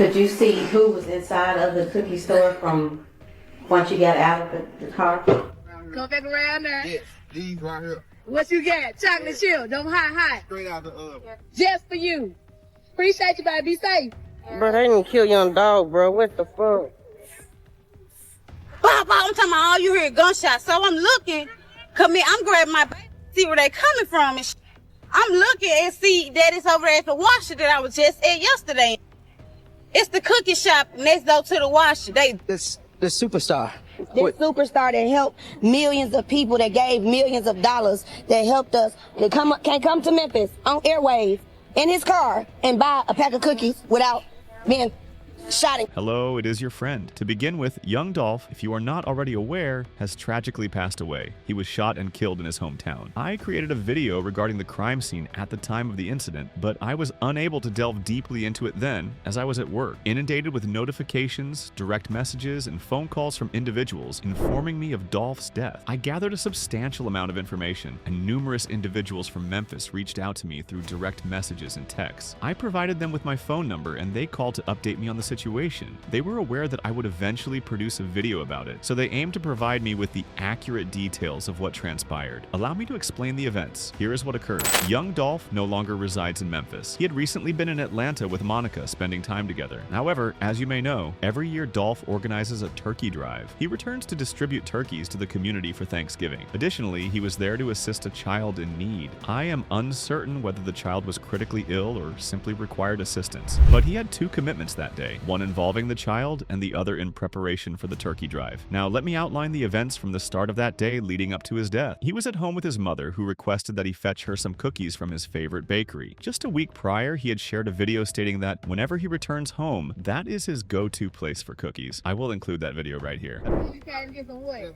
Could you see who was inside of the cookie store from once you got out of the car? Come back around there. Yes, these right here. What you got? Chocolate chip. Them hot. Straight out the oven. Just for you. Appreciate you, baby. Be safe. Bro, they didn't kill Young Dolph, bro. What the fuck? I'm talking about all you hear gunshots. So I'm looking, come in, I'm grabbing my baby, see where they coming from. And I'm looking and see that it's over there at the washer that I was just at yesterday. It's the cookie shop next door to the washer. The superstar. This superstar that helped millions of people, that gave millions of dollars, that helped us, that can't come to Memphis on airwaves in his car and buy a pack of cookies without being shot. Hello, it is your friend. To begin with, Young Dolph, if you are not already aware, has tragically passed away. He was shot and killed in his hometown. I created a video regarding the crime scene at the time of the incident, but I was unable to delve deeply into it then, as I was at work, inundated with notifications, direct messages, and phone calls from individuals informing me of Dolph's death. I gathered a substantial amount of information, and numerous individuals from Memphis reached out to me through direct messages and texts. I provided them with my phone number, and they called to update me on the situation. They were aware that I would eventually produce a video about it, so they aimed to provide me with the accurate details of what transpired. Allow me to explain the events. Here is what occurred. Young Dolph no longer resides in Memphis. He had recently been in Atlanta with Monica, spending time together. However, as you may know, every year Dolph organizes a turkey drive. He returns to distribute turkeys to the community for Thanksgiving. Additionally, he was there to assist a child in need. I am uncertain whether the child was critically ill or simply required assistance, but he had two commitments that day. One involving the child and the other in preparation for the turkey drive. Now, let me outline the events from the start of that day leading up to his death. He was at home with his mother, who requested that he fetch her some cookies from his favorite bakery. Just a week prior, he had shared a video stating that whenever he returns home, that is his go-to place for cookies. I will include that video right here. You can't get some what?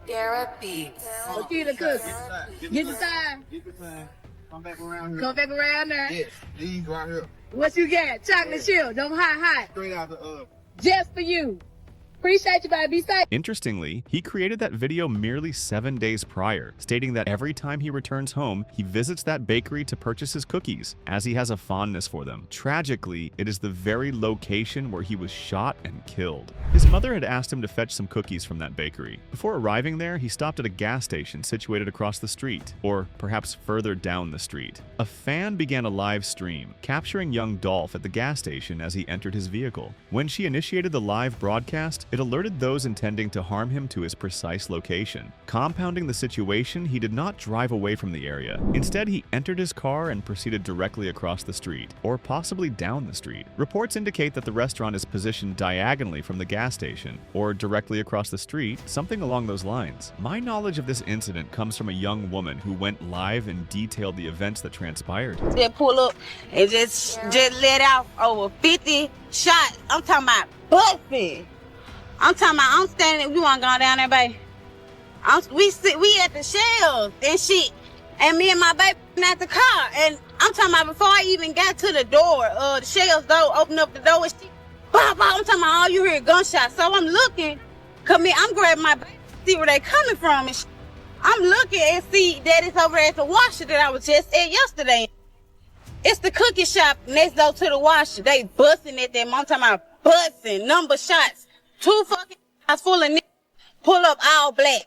Therapy. Makeda cookies. Get the sign. Get the sign. Come back around here. Come back around there. Yes, these right here. What you got? Chocolate chip. Them hot. Straight out the oven. Just for you. Appreciate you, baby. Be safe. Interestingly, he created that video merely 7 days prior, stating that every time he returns home, he visits that bakery to purchase his cookies, as he has a fondness for them. Tragically, it is the very location where he was shot and killed. His mother had asked him to fetch some cookies from that bakery. Before arriving there, he stopped at a gas station situated across the street, or perhaps further down the street. A fan began a live stream, capturing Young Dolph at the gas station as he entered his vehicle. When she initiated the live broadcast, it alerted those intending to harm him to his precise location. Compounding the situation, he did not drive away from the area. Instead, he entered his car and proceeded directly across the street, or possibly down the street. Reports indicate that the restaurant is positioned diagonally from the gas station, or directly across the street, something along those lines. My knowledge of this incident comes from a young woman who went live and detailed the events that transpired. They pull up and just let out over 50 shots. I'm talking about busting. I'm standing, we want to go down there, baby. We at the shelves and shit. And me and my baby at the car. And I'm talking about before I even got to the door, the shelves door, open up the door and shit. I'm talking about all you hear gunshots. So I'm looking, come in, I'm grabbing my baby, see where they coming from and shit. I'm looking and see that it's over there at the washer that I was just at yesterday. It's the cookie shop next door to the washer. They busting at them. I'm talking about busting, number shots. 2 fucking cars full of niggas pull up all black.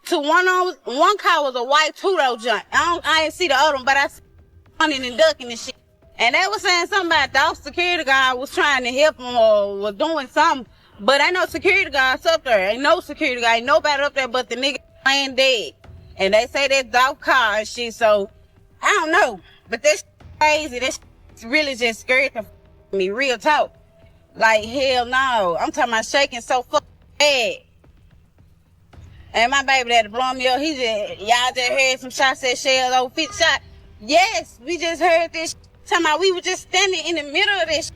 One car was a white two-door joint. I didn't see the other one, but I see running and ducking and shit. And they was saying something about the security guard was trying to help them or was doing something. But ain't no security guards up there. Ain't no security guard. Ain't nobody up there but the nigga laying dead. And they say that's Dolph car and shit, so I don't know. But that's crazy. That's really just scared me, real talk. Like, hell no. I'm talking about shaking so fucking bad. And my baby that blow me up, y'all just heard some shots at shells, over 50 shots. Yes, we just heard this. Talking about we were just standing in the middle of this.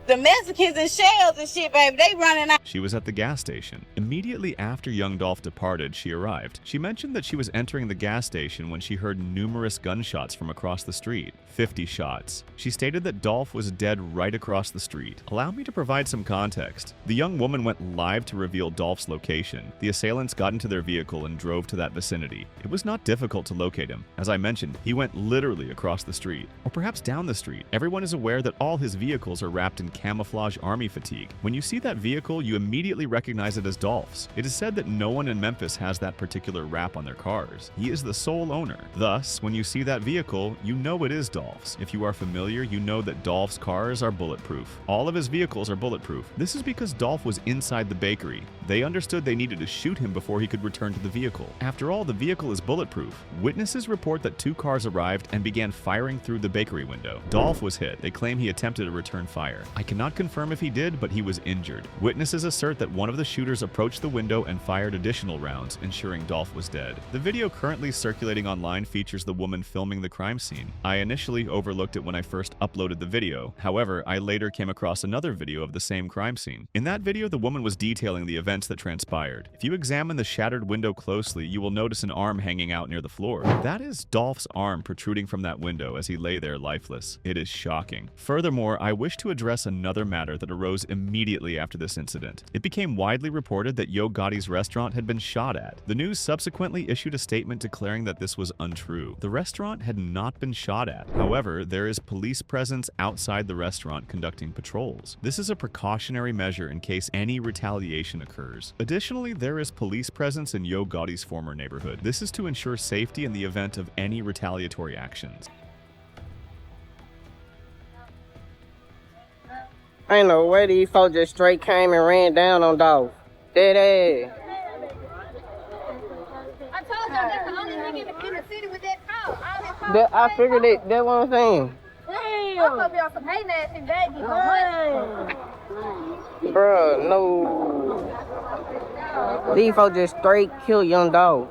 The Mexicans and shells and shit, baby, they running out. She was at the gas station. Immediately after Young Dolph departed, she arrived. She mentioned that she was entering the gas station when she heard numerous gunshots from across the street. 50 shots. She stated that Dolph was dead right across the street. Allow me to provide some context. The young woman went live to reveal Dolph's location. The assailants got into their vehicle and drove to that vicinity. It was not difficult to locate him. As I mentioned, he went literally across the street, or perhaps down the street. Everyone is aware that all his vehicles are wrapped in camouflage army fatigue. When you see that vehicle, you immediately recognize it as Dolph's. It is said that no one in Memphis has that particular wrap on their cars. He is the sole owner. Thus, when you see that vehicle, you know it is Dolph's. If you are familiar, you know that Dolph's cars are bulletproof. All of his vehicles are bulletproof. This is because Dolph was inside the bakery. They understood they needed to shoot him before he could return to the vehicle. After all, the vehicle is bulletproof. Witnesses report that 2 cars arrived and began firing through the bakery window. Dolph was hit. They claim he attempted to return fire. I cannot confirm if he did, but he was injured. Witnesses assert that one of the shooters approached the window and fired additional rounds, ensuring Dolph was dead. The video currently circulating online features the woman filming the crime scene. I initially overlooked it when I first uploaded the video. However, I later came across another video of the same crime scene. In that video, the woman was detailing the events that transpired. If you examine the shattered window closely, you will notice an arm hanging out near the floor. That is Dolph's arm protruding from that window as he lay there lifeless. It is shocking. Furthermore, I wish to address another matter that arose immediately after this incident. It became widely reported that Yo Gotti's restaurant had been shot at. The news subsequently issued a statement declaring that this was untrue. The restaurant had not been shot at. However, there is police presence outside the restaurant conducting patrols. This is a precautionary measure in case any retaliation occurs. Additionally, there is police presence in Yo Gotti's former neighborhood. This is to ensure safety in the event of any retaliatory actions. Ain't no way these folks just straight came and ran down on Dolph. Dead ass. I told y'all that's the only nigga in the city with that car. I figured it. That's what I'm saying. I'm gonna be on some hate ass and baggy for money. Bruh, no. These folks just straight kill Young Dolph.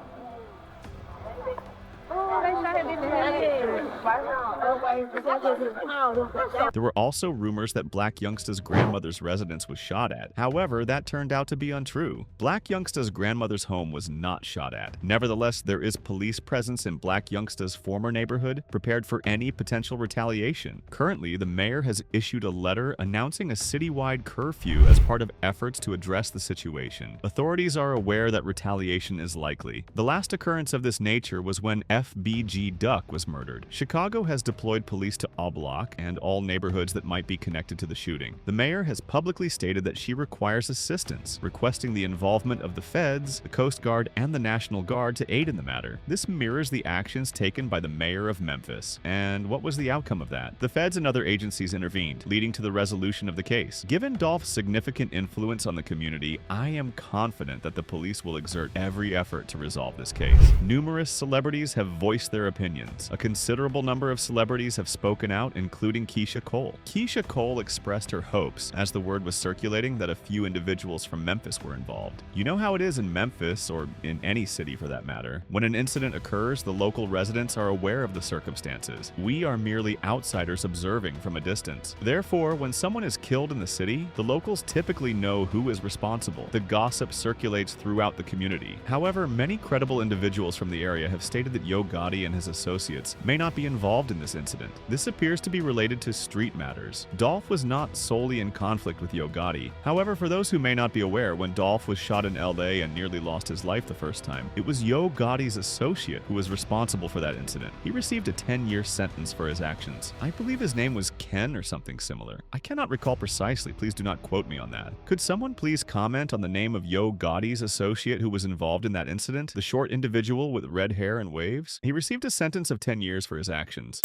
There were also rumors that Black Youngsta's grandmother's residence was shot at. However, that turned out to be untrue. Black Youngsta's grandmother's home was not shot at. Nevertheless, there is police presence in Black Youngsta's former neighborhood, prepared for any potential retaliation. Currently, the mayor has issued a letter announcing a citywide curfew as part of efforts to address the situation. Authorities are aware that retaliation is likely. The last occurrence of this nature was when FBG Duck was murdered. Chicago has deployed police to Block and all neighborhoods that might be connected to the shooting. The mayor has publicly stated that she requires assistance, requesting the involvement of the feds, the Coast Guard, and the National Guard to aid in the matter. This mirrors the actions taken by the mayor of Memphis. And what was the outcome of that? The feds and other agencies intervened, leading to the resolution of the case. Given Dolph's significant influence on the community, I am confident that the police will exert every effort to resolve this case. Numerous celebrities have voiced their opinions. A considerable number of celebrities have spoken out, including Keisha Cole. Keisha Cole expressed her hopes, as the word was circulating that a few individuals from Memphis were involved. You know how it is in Memphis, or in any city for that matter. When an incident occurs, the local residents are aware of the circumstances. We are merely outsiders observing from a distance. Therefore, when someone is killed in the city, the locals typically know who is responsible. The gossip circulates throughout the community. However, many credible individuals from the area have stated that Yo Gotti and his associates may not be involved in this incident. This appears to be related to street matters. Dolph was not solely in conflict with Yo Gotti. However, for those who may not be aware, when Dolph was shot in LA and nearly lost his life the first time, it was Yo Gotti's associate who was responsible for that incident. He received a 10-year sentence for his actions. I believe his name was Ken or something similar. I cannot recall precisely, please do not quote me on that. Could someone please comment on the name of Yo Gotti's associate who was involved in that incident? The short individual with red hair and waves? He received a sentence of 10 years for his actions.